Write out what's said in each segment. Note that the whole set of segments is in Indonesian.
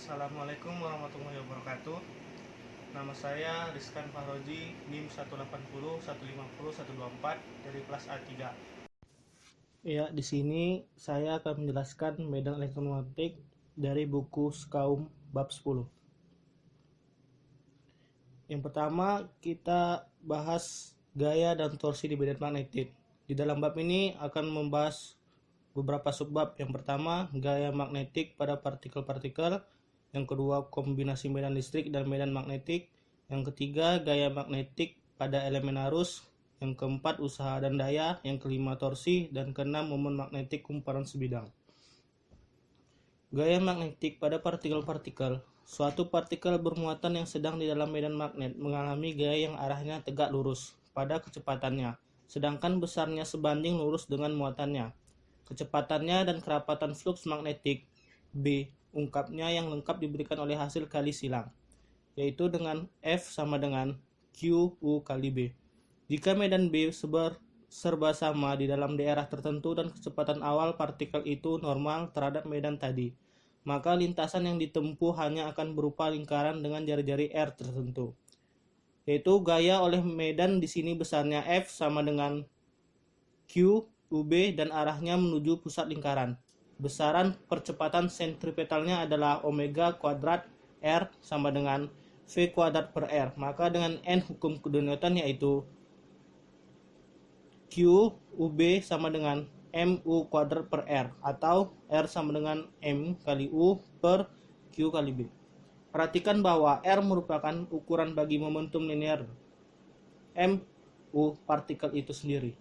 Assalamualaikum warahmatullahi wabarakatuh. Nama saya Rizkan Fahroji, NIM 180 150 124 dari kelas A3. Ya, di sini saya akan menjelaskan medan elektromagnetik dari buku Skaum bab 10. Yang pertama, kita bahas gaya dan torsi di medan magnetik. Di dalam bab ini akan membahas beberapa subbab. Yang pertama, gaya magnetik pada partikel-partikel. Yang kedua, kombinasi medan listrik dan medan magnetik. Yang ketiga, gaya magnetik pada elemen arus. Yang keempat, usaha dan daya. Yang kelima, torsi. Dan keenam, momen magnetik kumparan sebidang. Gaya magnetik pada partikel-partikel. Suatu partikel bermuatan yang sedang di dalam medan magnet mengalami gaya yang arahnya tegak lurus pada kecepatannya, sedangkan besarnya sebanding lurus dengan muatannya. Kecepatannya dan kerapatan fluks magnetik B ungkapnya yang lengkap diberikan oleh hasil kali silang, yaitu dengan F sama dengan Q U kali B. Jika medan B serba sama di dalam daerah tertentu dan kecepatan awal partikel itu normal terhadap medan tadi, maka lintasan yang ditempuh hanya akan berupa lingkaran dengan jari-jari R tertentu. Yaitu gaya oleh medan di sini besarnya F sama dengan Q UB dan arahnya menuju pusat lingkaran. Besaran percepatan sentripetalnya adalah omega kuadrat R sama dengan V kuadrat per R. Maka dengan N hukum kedua Newton yaitu Q UB sama dengan MU kuadrat per R atau R sama dengan M kali U per Q kali B. Perhatikan bahwa R merupakan ukuran bagi momentum linear MU partikel itu sendiri.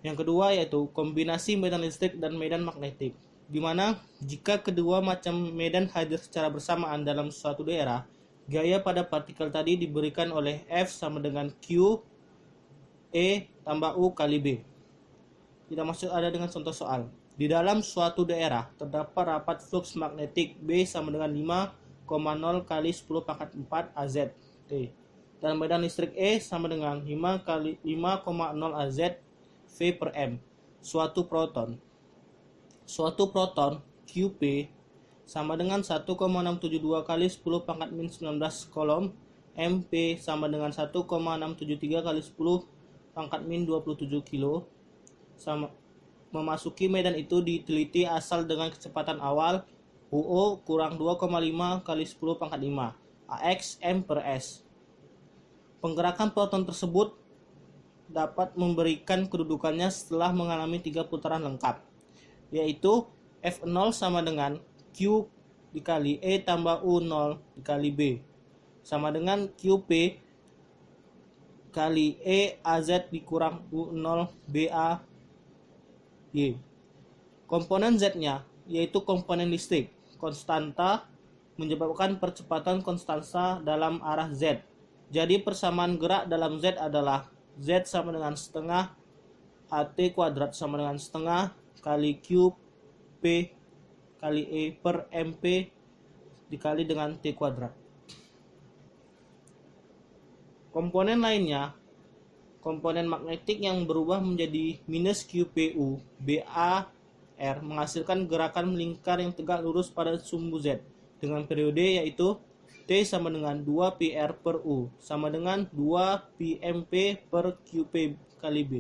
Yang kedua yaitu kombinasi medan listrik dan medan magnetik, di mana jika kedua macam medan hadir secara bersamaan dalam suatu daerah, gaya pada partikel tadi diberikan oleh F sama dengan Q E tambah U kali B. Kita masuk ada dengan contoh soal. Di dalam suatu daerah terdapat rapat fluks magnetik B sama dengan 5,0 kali 10 pangkat 4 AZ T. Dan medan listrik E sama dengan 5 kali 5,0 AZ V per M. Suatu proton QP sama dengan 1,672 kali 10 pangkat min 19 kolom, MP sama dengan 1,673 kali 10 pangkat min 27 kilo. Sama memasuki medan itu diteliti asal dengan kecepatan awal UO kurang 2,5 kali 10 pangkat 5 AX M per S. Penggerakan proton tersebut dapat memberikan kedudukannya setelah mengalami 3 putaran lengkap, yaitu F0 sama dengan Q dikali E tambah U0 dikali B sama dengan QP kali E AZ dikurang U0 BA Y. Komponen Z-nya yaitu komponen listrik konstanta menyebabkan percepatan konstanta dalam arah Z. Jadi persamaan gerak dalam Z adalah Z sama dengan setengah AT kuadrat sama dengan setengah kali Q P kali E per MP dikali dengan T kuadrat. Komponen lainnya, komponen magnetik yang berubah menjadi minus QPU BAR menghasilkan gerakan melingkar yang tegak lurus pada sumbu Z dengan periode yaitu T sama dengan 2 PR per U sama dengan 2 PMP per QP kali B.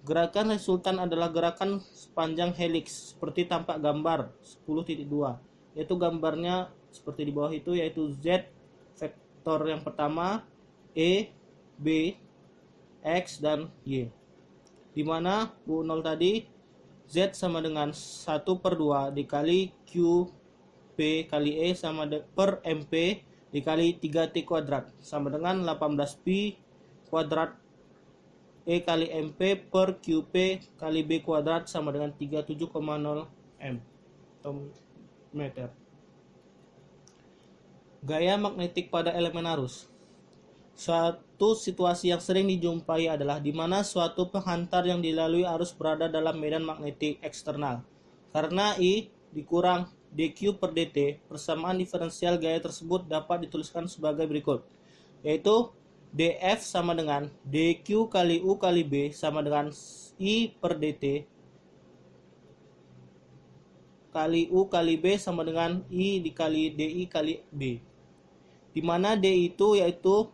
Gerakan resultan adalah gerakan sepanjang helix seperti tampak gambar 10.2, yaitu gambarnya seperti di bawah itu, yaitu Z vektor yang pertama E, B, X, dan Y, di mana U0 tadi Z sama dengan 1 per 2 dikali Q P kali E sama per MP dikali 3T kuadrat sama dengan 18 Pi kuadrat E kali MP per QP kali B kuadrat sama dengan 37,0 M meter. Gaya magnetik pada elemen arus. Suatu situasi yang sering dijumpai adalah di mana suatu penghantar yang dilalui arus berada dalam medan magnetik eksternal. Karena I dikurang dq per dt, persamaan diferensial gaya tersebut dapat dituliskan sebagai berikut, yaitu df sama dengan dq kali u kali b sama dengan I per dt kali U kali B sama dengan I dikali DI kali B. Di mana D itu yaitu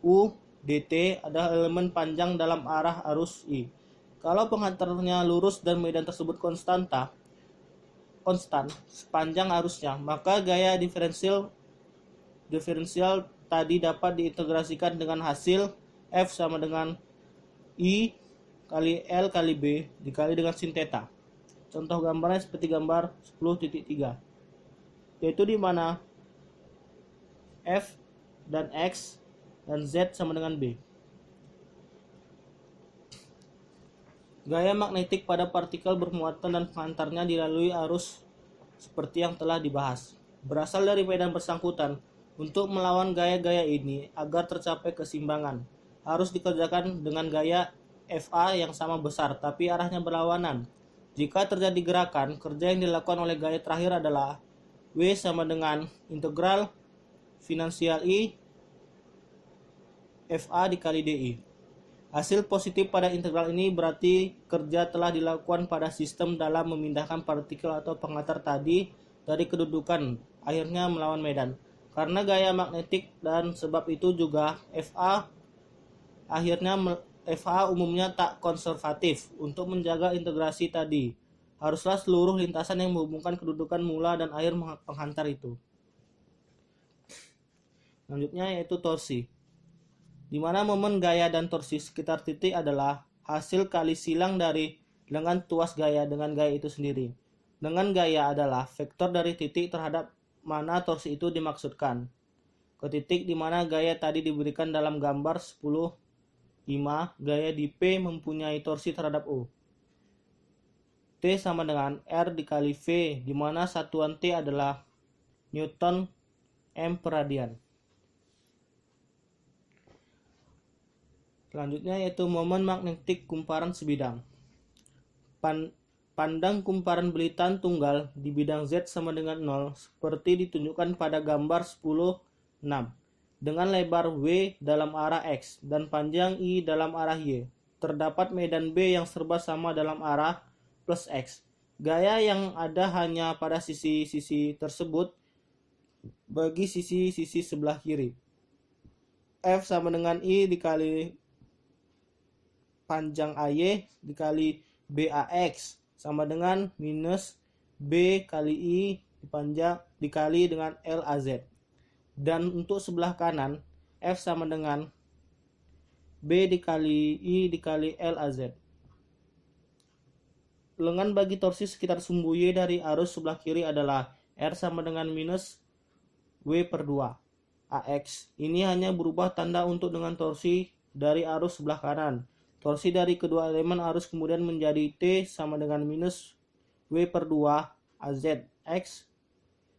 U dt adalah elemen panjang dalam arah arus I. Kalau penghantarnya lurus dan medan tersebut konstan sepanjang arusnya, maka gaya diferensial tadi dapat diintegrasikan dengan hasil F sama dengan I kali L kali B dikali dengan sin theta. Contoh gambarnya seperti gambar 10.3, yaitu di mana F dan X dan Z sama dengan B. Gaya magnetik pada partikel bermuatan dan penghantarnya dilalui arus seperti yang telah dibahas, berasal dari medan bersangkutan. Untuk melawan gaya-gaya ini agar tercapai keseimbangan, harus dikerjakan dengan gaya FA yang sama besar tapi arahnya berlawanan. Jika terjadi gerakan, kerja yang dilakukan oleh gaya terakhir adalah W sama dengan integral finansial I FA dikali DI. Hasil positif pada integral ini berarti kerja telah dilakukan pada sistem dalam memindahkan partikel atau penghantar tadi dari kedudukan akhirnya melawan medan. Karena gaya magnetik dan sebab itu juga FA umumnya tak konservatif. Untuk menjaga integrasi tadi, haruslah seluruh lintasan yang menghubungkan kedudukan mula dan akhir penghantar itu. Selanjutnya yaitu torsi, di mana momen gaya dan torsi sekitar titik adalah hasil kali silang dari lengan tuas gaya dengan gaya itu sendiri. Lengan gaya adalah vektor dari titik terhadap mana torsi itu dimaksudkan, ke titik di mana gaya tadi diberikan dalam gambar 10.5. Gaya di P mempunyai torsi terhadap O. T sama dengan R dikali V, di mana satuan T adalah Newton M per radian. Selanjutnya yaitu momen magnetik kumparan sebidang. Pandang kumparan belitan tunggal di bidang Z sama dengan 0 seperti ditunjukkan pada gambar 10.6. Dengan lebar W dalam arah X dan panjang I dalam arah Y. Terdapat medan B yang serba sama dalam arah plus X. Gaya yang ada hanya pada sisi-sisi tersebut bagi sisi-sisi sebelah kiri. F sama dengan I dikali panjang AY dikali BAX sama dengan minus B kali I dikali dengan LAZ. Dan untuk sebelah kanan, F sama dengan B dikali I dikali LAZ. Lengan bagi torsi sekitar sumbu Y dari arus sebelah kiri adalah R sama dengan minus W per 2 AX. Ini hanya berubah tanda untuk dengan torsi dari arus sebelah kanan. Torsi dari kedua elemen arus kemudian menjadi T sama dengan minus W per 2 AZ X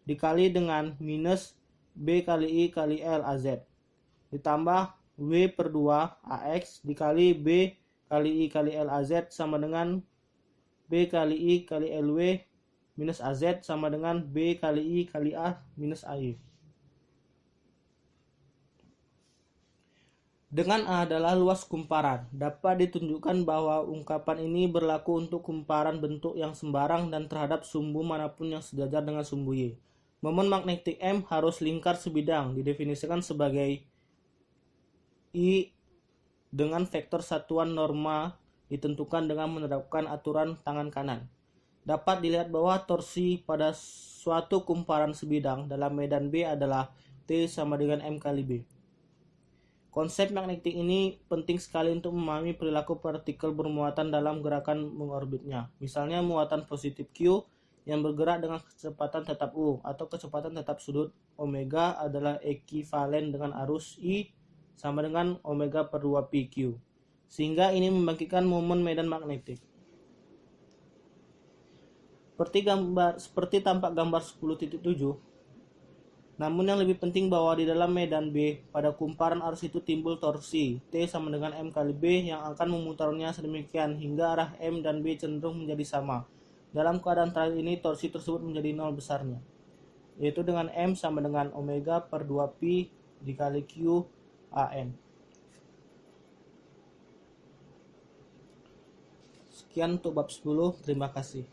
dikali dengan minus B kali I kali L AZ ditambah W per 2 AX dikali B kali I kali L AZ sama dengan B kali I kali LW minus AZ sama dengan B kali I kali A minus AY. Dengan A adalah luas kumparan, dapat ditunjukkan bahwa ungkapan ini berlaku untuk kumparan bentuk yang sembarang dan terhadap sumbu manapun yang sejajar dengan sumbu Y. Momen magnetik M harus lingkar sebidang, didefinisikan sebagai I dengan vektor satuan norma ditentukan dengan menerapkan aturan tangan kanan. Dapat dilihat bahwa torsi pada suatu kumparan sebidang dalam medan B adalah T sama dengan M kali B. Konsep magnetik ini penting sekali untuk memahami perilaku partikel bermuatan dalam gerakan mengorbitnya. Misalnya muatan positif Q yang bergerak dengan kecepatan tetap U atau kecepatan tetap sudut omega adalah ekuivalen dengan arus I sama dengan omega per 2 PQ. Sehingga ini membangkitkan momen medan magnetik. Seperti tampak gambar 10.7. Namun yang lebih penting bahwa di dalam medan B pada kumparan arus itu timbul torsi T sama dengan M kali B yang akan memutarnya sedemikian hingga arah M dan B cenderung menjadi sama. Dalam keadaan terakhir ini torsi tersebut menjadi 0 besarnya, yaitu dengan M sama dengan omega per 2 pi dikali Q AN. Sekian untuk bab 10, terima kasih.